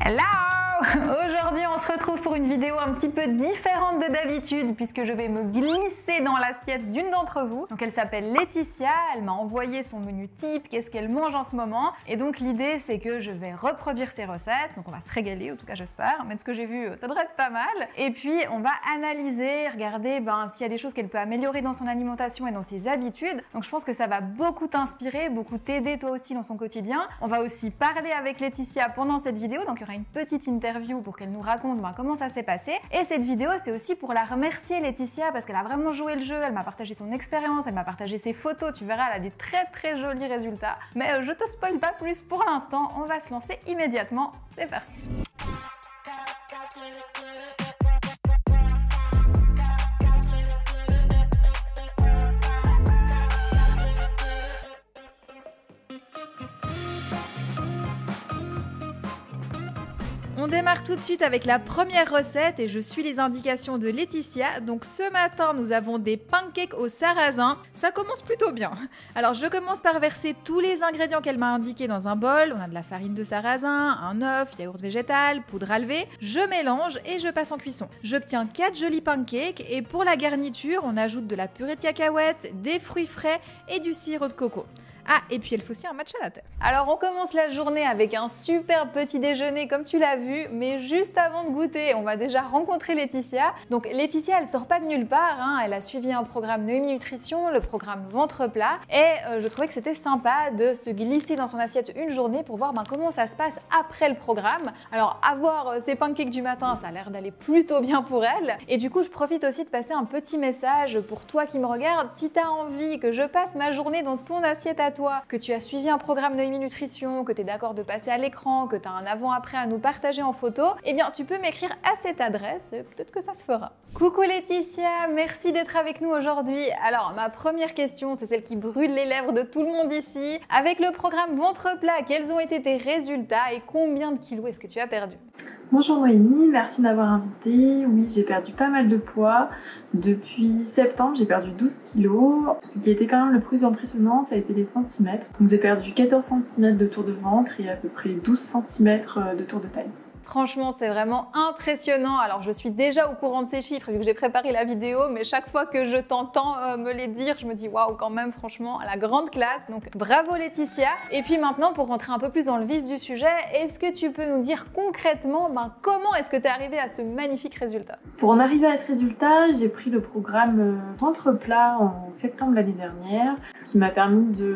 Hello! Aujourd'hui, on se retrouve pour une vidéo un petit peu différente de d'habitude puisque je vais me glisser dans l'assiette d'une d'entre vous. Donc elle s'appelle Laetitia, elle m'a envoyé son menu type, qu'est-ce qu'elle mange en ce moment. Et donc l'idée c'est que je vais reproduire ses recettes, donc on va se régaler, en tout cas j'espère. Mais de ce que j'ai vu, ça devrait être pas mal. Et puis on va analyser, regarder s'il y a des choses qu'elle peut améliorer dans son alimentation et dans ses habitudes. Donc je pense que ça va beaucoup t'inspirer, beaucoup t'aider toi aussi dans ton quotidien. On va aussi parler avec Laetitia pendant cette vidéo, donc il y aura une petite interview pour qu'elle nous raconte comment ça s'est passé. Et cette vidéo, c'est aussi pour la remercier Laetitia parce qu'elle a vraiment joué le jeu, elle m'a partagé son expérience, elle m'a partagé ses photos, tu verras, elle a des très jolis résultats. Mais je te spoil pas plus pour l'instant, on va se lancer immédiatement, c'est parti. On démarre tout de suite avec la première recette et je suis les indications de Laetitia. Donc ce matin, nous avons des pancakes au sarrasin. Ça commence plutôt bien. Alors je commence par verser tous les ingrédients qu'elle m'a indiqués dans un bol. On a de la farine de sarrasin, un œuf, yaourt végétal, poudre à lever. Je mélange et je passe en cuisson. J'obtiens 4 jolis pancakes et pour la garniture, on ajoute de la purée de cacahuètes, des fruits frais et du sirop de coco. Ah, et puis elle fait aussi un matcha latte. Alors on commence la journée avec un super petit déjeuner comme tu l'as vu, mais juste avant de goûter, on va déjà rencontrer Laetitia. Donc Laetitia, elle sort pas de nulle part, hein. Elle a suivi un programme Noémie Nutrition, le programme Ventre Plat, et je trouvais que c'était sympa de se glisser dans son assiette une journée pour voir comment ça se passe après le programme. Alors avoir ces pancakes du matin, ça a l'air d'aller plutôt bien pour elle, et du coup je profite aussi de passer un petit message pour toi qui me regarde. Si tu as envie que je passe ma journée dans ton assiette à toi, que tu as suivi un programme Noémie Nutrition, que tu es d'accord de passer à l'écran, que tu as un avant-après à nous partager en photo, eh bien tu peux m'écrire à cette adresse, peut-être que ça se fera. Coucou Laetitia, merci d'être avec nous aujourd'hui. Alors ma première question, c'est celle qui brûle les lèvres de tout le monde ici. Avec le programme Ventre Plat, quels ont été tes résultats et combien de kilos est-ce que tu as perdu? Bonjour Noémie, merci de m'avoir invitée. Oui, j'ai perdu pas mal de poids. Depuis septembre, j'ai perdu 12 kilos. Ce qui a été quand même le plus impressionnant, ça a été les centimètres. Donc j'ai perdu 14 cm de tour de ventre et à peu près 12 cm de tour de taille. Franchement, c'est vraiment impressionnant. Alors, je suis déjà au courant de ces chiffres vu que j'ai préparé la vidéo, mais chaque fois que je t'entends me les dire, je me dis waouh, quand même, franchement, à la grande classe. Donc, bravo Laetitia. Et puis maintenant, pour rentrer un peu plus dans le vif du sujet, est-ce que tu peux nous dire concrètement comment est-ce que tu es arrivée à ce magnifique résultat? Pour en arriver à ce résultat, j'ai pris le programme Ventre Plat en septembre l'année dernière, ce qui m'a permis de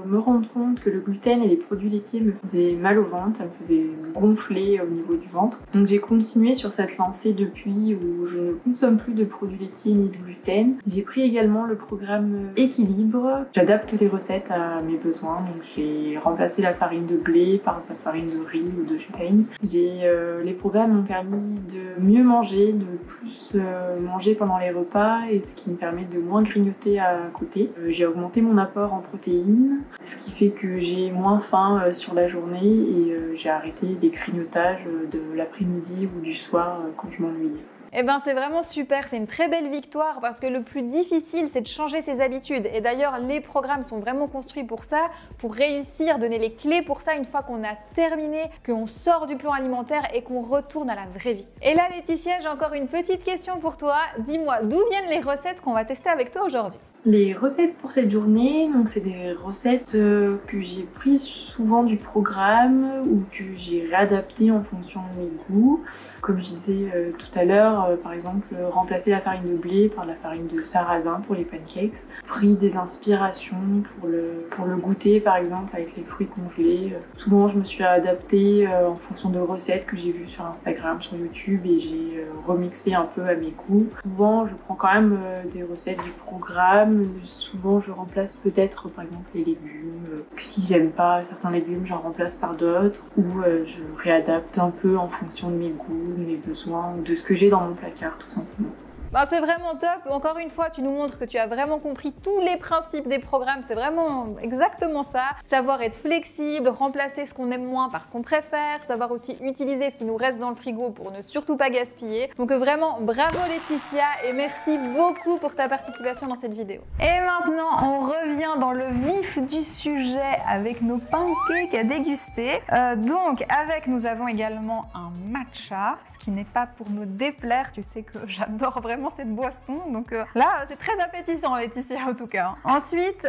me rendre compte que le gluten et les produits laitiers me faisaient mal au ventre, ça me faisait gonfler au niveau du ventre. Donc j'ai continué sur cette lancée depuis où je ne consomme plus de produits laitiers ni de gluten. J'ai pris également le programme Équilibre. J'adapte les recettes à mes besoins, donc j'ai remplacé la farine de blé par la farine de riz ou de châtaigne. Les programmes m'ont permis de mieux manger, de plus manger pendant les repas et ce qui me permet de moins grignoter à côté. J'ai augmenté mon apport en protéines, ce qui fait que j'ai moins faim sur la journée et j'ai arrêté les grignotages de l'après-midi ou du soir quand je m'ennuyais. Eh ben c'est vraiment super, c'est une très belle victoire parce que le plus difficile c'est de changer ses habitudes et d'ailleurs les programmes sont vraiment construits pour ça, pour réussir, donner les clés pour ça une fois qu'on a terminé, qu'on sort du plan alimentaire et qu'on retourne à la vraie vie. Et là Laetitia, j'ai encore une petite question pour toi, dis-moi d'où viennent les recettes qu'on va tester avec toi aujourd'hui? Les recettes pour cette journée, donc c'est des recettes que j'ai prises souvent du programme ou que j'ai réadaptées en fonction de mes goûts. Comme je disais tout à l'heure, par exemple, remplacer la farine de blé par la farine de sarrasin pour les pancakes. Pris des inspirations pour le goûter, par exemple, avec les fruits congelés. Souvent, je me suis adaptée en fonction de recettes que j'ai vues sur Instagram, sur YouTube et j'ai remixé un peu à mes goûts. Souvent, je prends quand même des recettes du programme. Souvent je remplace peut-être par exemple les légumes, si j'aime pas certains légumes j'en remplace par d'autres ou je réadapte un peu en fonction de mes goûts, de mes besoins, de ce que j'ai dans mon placard tout simplement. Ben, c'est vraiment top. Encore une fois, tu nous montres que tu as vraiment compris tous les principes des programmes. C'est vraiment exactement ça. Savoir être flexible, remplacer ce qu'on aime moins par ce qu'on préfère, savoir aussi utiliser ce qui nous reste dans le frigo pour ne surtout pas gaspiller. Donc vraiment, bravo Laetitia et merci beaucoup pour ta participation dans cette vidéo. Et maintenant, on revient dans le vif du sujet avec nos pancakes à déguster. Donc, nous avons également un matcha, ce qui n'est pas pour me déplaire. Tu sais que j'adore vraiment cette boisson. Donc là, c'est très appétissant, Laetitia, en tout cas. Ensuite,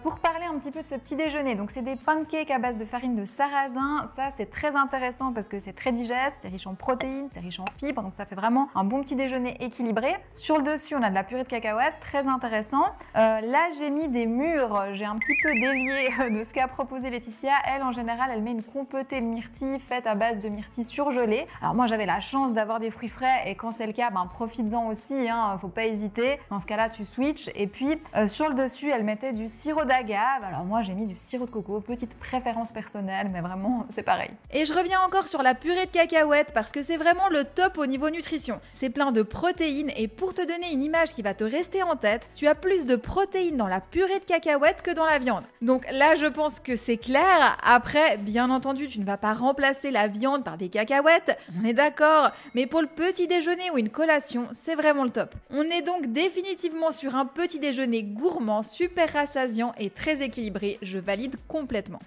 pour parler un petit peu de ce petit déjeuner, donc c'est des pancakes à base de farine de sarrasin. Ça, c'est très intéressant parce que c'est très digeste, c'est riche en protéines, c'est riche en fibres. Donc ça fait vraiment un bon petit déjeuner équilibré. Sur le dessus, on a de la purée de cacahuètes, très intéressant. Là, j'ai mis des mûres. J'ai un petit peu dévié de ce qu'a proposé Laetitia. Elle, en général, elle met une compotée de myrtilles faite à base de myrtilles surgelées. Alors moi, j'avais la chance d'avoir des fruits frais et quand c'est le cas, ben, profites-en aussi, hein, faut pas hésiter. Dans ce cas-là, tu switches. Et puis, sur le dessus, elle mettait du sirop d'agave. Alors moi, j'ai mis du sirop de coco, petite préférence personnelle, mais vraiment, c'est pareil. Et je reviens encore sur la purée de cacahuètes parce que c'est vraiment le top au niveau nutrition. C'est plein de protéines et pour te donner une image qui va te rester en tête, tu as plus de protéines dans la purée de cacahuètes que dans la viande. Donc là, je pense que c'est clair. Après, bien entendu, tu ne vas pas remplacer la viande par des cacahuètes, on est d'accord, mais pour le petit déjeuner ou une collation, c'est vraiment le top. On est donc définitivement sur un petit déjeuner gourmand, super rassasiant et très équilibré, je valide complètement.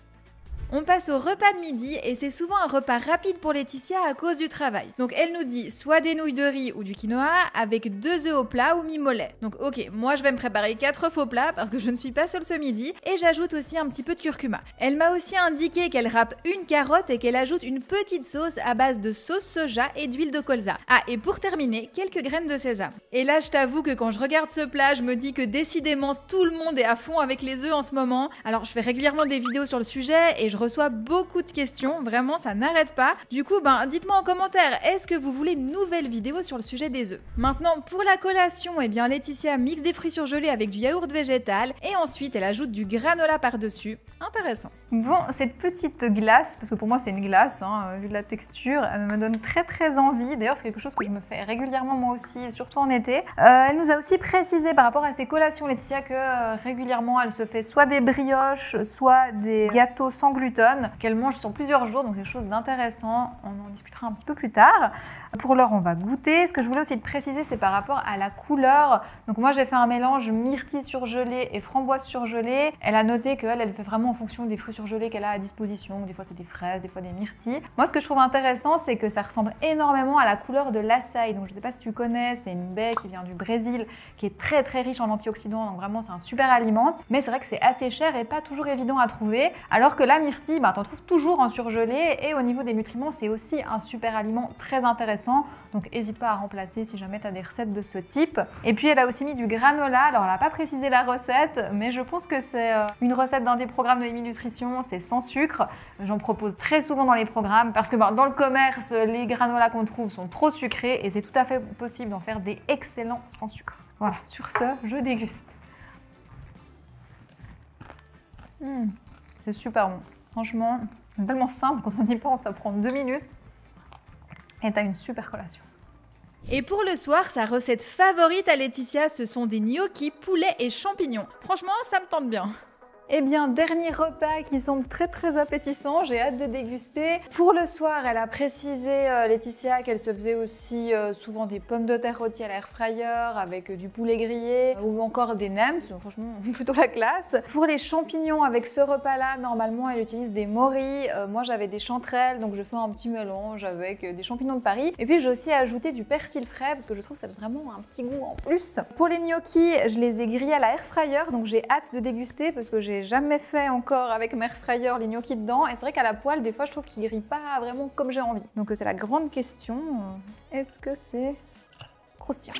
On passe au repas de midi et c'est souvent un repas rapide pour Laetitia à cause du travail. Donc elle nous dit soit des nouilles de riz ou du quinoa avec 2 œufs au plat ou mi-mollet. Donc ok, moi je vais me préparer 4 œufs au plat parce que je ne suis pas seule ce midi et j'ajoute aussi un petit peu de curcuma. Elle m'a aussi indiqué qu'elle râpe une carotte et qu'elle ajoute une petite sauce à base de sauce soja et d'huile de colza. Ah et pour terminer, quelques graines de sésame. Et là je t'avoue que quand je regarde ce plat, je me dis que décidément tout le monde est à fond avec les œufs en ce moment. Alors je fais régulièrement des vidéos sur le sujet et je reçois beaucoup de questions, vraiment ça n'arrête pas. Du coup, dites-moi en commentaire, est-ce que vous voulez une nouvelle vidéo sur le sujet des œufs? Maintenant, pour la collation, Laetitia mixe des fruits surgelés avec du yaourt végétal et ensuite elle ajoute du granola par-dessus. Intéressant. Bon, cette petite glace, parce que pour moi c'est une glace, vu de la texture, elle me donne très envie. D'ailleurs, c'est quelque chose que je me fais régulièrement moi aussi, surtout en été. Elle nous a aussi précisé par rapport à ses collations, Laetitia, que régulièrement elle se fait soit des brioches, soit des gâteaux sans gluten, qu'elle mange sur plusieurs jours, donc c'est quelque chose d'intéressant. On en discutera un petit peu plus tard. Pour l'heure, on va goûter. Ce que je voulais aussi te préciser, c'est par rapport à la couleur. Donc moi, j'ai fait un mélange myrtille surgelée et framboise surgelée. Elle a noté qu'elle fait vraiment en fonction des fruits surgelés qu'elle a à disposition. Des fois, c'est des fraises, des fois des myrtilles. Moi, ce que je trouve intéressant, c'est que ça ressemble énormément à la couleur de l'açaï. Donc je ne sais pas si tu connais, c'est une baie qui vient du Brésil, qui est très riche en antioxydants. Donc vraiment, c'est un super aliment. Mais c'est vrai que c'est assez cher et pas toujours évident à trouver. Alors que la myrtille, t'en trouves toujours en surgelé. Et au niveau des nutriments, c'est aussi un super aliment très intéressant. Donc n'hésite pas à remplacer si jamais tu as des recettes de ce type. Et puis elle a aussi mis du granola. Alors elle n'a pas précisé la recette, mais je pense que c'est une recette d'un des programmes de Amy Nutrition. C'est sans sucre. J'en propose très souvent dans les programmes parce que dans le commerce, les granolas qu'on trouve sont trop sucrés et c'est tout à fait possible d'en faire des excellents sans sucre. Voilà, sur ce, je déguste. C'est super bon. Franchement, c'est tellement simple quand on y pense, ça prend 2 minutes. Et t'as une super collation. Et pour le soir, sa recette favorite à Laetitia, ce sont des gnocchis, poulet et champignons. Franchement, ça me tente bien. Eh bien, dernier repas qui semble très appétissant, j'ai hâte de déguster. Pour le soir, elle a précisé, Laetitia, qu'elle se faisait aussi souvent des pommes de terre rôties à l'air fryer avec du poulet grillé ou encore des nems, franchement plutôt la classe. Pour les champignons, avec ce repas-là, normalement, elle utilise des moris. Moi, j'avais des chanterelles, donc je fais un petit mélange avec des champignons de Paris. Et puis, j'ai aussi ajouté du persil frais parce que je trouve que ça donne vraiment un petit goût en plus. Pour les gnocchis, je les ai grillés à la air fryer, donc j'ai hâte de déguster parce que j'ai jamais fait encore avec ma air fryer les gnocchis dedans et c'est vrai qu'à la poêle des fois je trouve qu'ils grillent pas vraiment comme j'ai envie. Donc c'est la grande question, est-ce que c'est croustillant?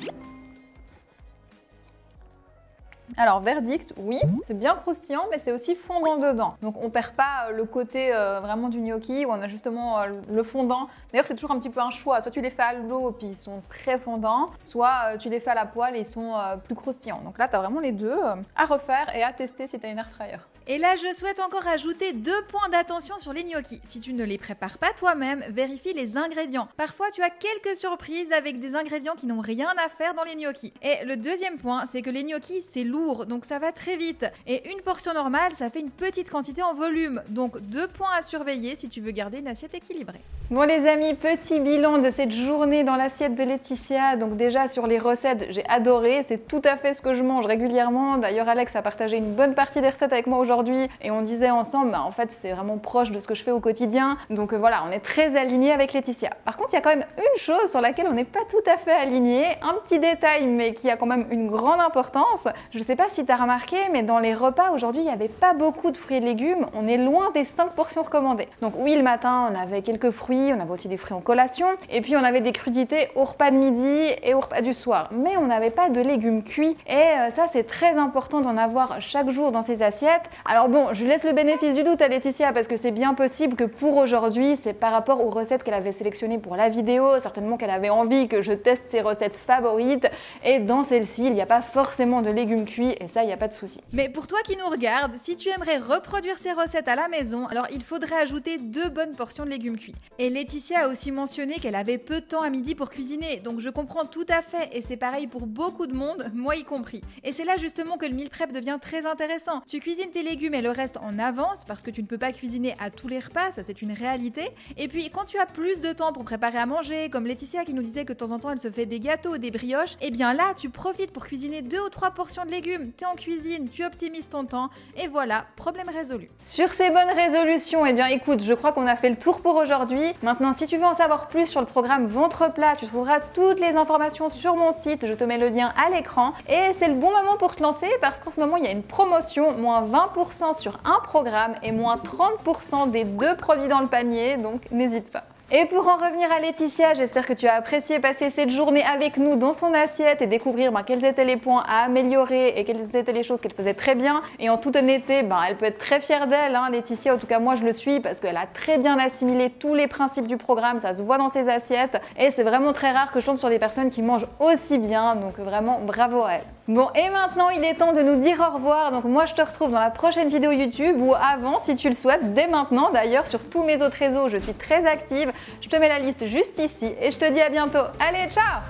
Alors verdict, oui, c'est bien croustillant mais c'est aussi fondant dedans. Donc on perd pas le côté vraiment du gnocchi où on a justement le fondant. D'ailleurs c'est toujours un petit peu un choix, soit tu les fais à l'eau puis ils sont très fondants, soit tu les fais à la poêle et ils sont plus croustillants. Donc là tu as vraiment les deux à refaire et à tester si tu as une air fryer. Et là, je souhaite encore ajouter 2 points d'attention sur les gnocchis. Si tu ne les prépares pas toi-même, vérifie les ingrédients. Parfois, tu as quelques surprises avec des ingrédients qui n'ont rien à faire dans les gnocchis. Et le deuxième point, c'est que les gnocchis, c'est lourd, donc ça va très vite. Et une portion normale, ça fait une petite quantité en volume. Donc 2 points à surveiller si tu veux garder une assiette équilibrée. Bon les amis, petit bilan de cette journée dans l'assiette de Laetitia. Donc déjà sur les recettes, j'ai adoré, c'est tout à fait ce que je mange régulièrement. D'ailleurs Alex a partagé une bonne partie des recettes avec moi aujourd'hui et on disait ensemble, en fait c'est vraiment proche de ce que je fais au quotidien. Donc voilà, on est très alignés avec Laetitia. Par contre, il y a quand même une chose sur laquelle on n'est pas tout à fait alignés, un petit détail mais qui a quand même une grande importance. Je ne sais pas si tu as remarqué, mais dans les repas aujourd'hui, il n'y avait pas beaucoup de fruits et légumes. On est loin des 5 portions recommandées. Donc oui, le matin, on avait quelques fruits, on avait aussi des fruits en collation, et puis on avait des crudités au repas de midi et au repas du soir. Mais on n'avait pas de légumes cuits, et ça c'est très important d'en avoir chaque jour dans ses assiettes. Alors bon, je laisse le bénéfice du doute à Laetitia, parce que c'est bien possible que pour aujourd'hui, c'est par rapport aux recettes qu'elle avait sélectionnées pour la vidéo, certainement qu'elle avait envie que je teste ses recettes favorites, et dans celle-ci, il n'y a pas forcément de légumes cuits, et ça, il n'y a pas de souci. Mais pour toi qui nous regarde, si tu aimerais reproduire ces recettes à la maison, alors il faudrait ajouter 2 bonnes portions de légumes cuits. Et Laetitia a aussi mentionné qu'elle avait peu de temps à midi pour cuisiner, donc je comprends tout à fait, et c'est pareil pour beaucoup de monde, moi y compris. Et c'est là justement que le meal prep devient très intéressant. Tu cuisines tes légumes et le reste en avance, parce que tu ne peux pas cuisiner à tous les repas, ça c'est une réalité. Et puis quand tu as plus de temps pour préparer à manger, comme Laetitia qui nous disait que de temps en temps elle se fait des gâteaux, des brioches, et bien là tu profites pour cuisiner 2 ou 3 portions de légumes, t'es en cuisine, tu optimises ton temps, et voilà, problème résolu. Sur ces bonnes résolutions, eh bien écoute, je crois qu'on a fait le tour pour aujourd'hui. Maintenant, si tu veux en savoir plus sur le programme Ventre Plat, tu trouveras toutes les informations sur mon site, je te mets le lien à l'écran. Et c'est le bon moment pour te lancer parce qu'en ce moment, il y a une promotion, moins 20% sur un programme et moins 30% des 2 produits dans le panier, donc n'hésite pas. Et pour en revenir à Laetitia, j'espère que tu as apprécié passer cette journée avec nous dans son assiette et découvrir quels étaient les points à améliorer et quelles étaient les choses qu'elle faisait très bien. Et en toute honnêteté, elle peut être très fière d'elle, Laetitia, en tout cas moi je le suis parce qu'elle a très bien assimilé tous les principes du programme, ça se voit dans ses assiettes et c'est vraiment très rare que je tombe sur des personnes qui mangent aussi bien, donc vraiment bravo à elle. Bon, et maintenant il est temps de nous dire au revoir, donc moi je te retrouve dans la prochaine vidéo YouTube ou avant si tu le souhaites, dès maintenant d'ailleurs sur tous mes autres réseaux je suis très active. Je te mets la liste juste ici et je te dis à bientôt. Allez, ciao!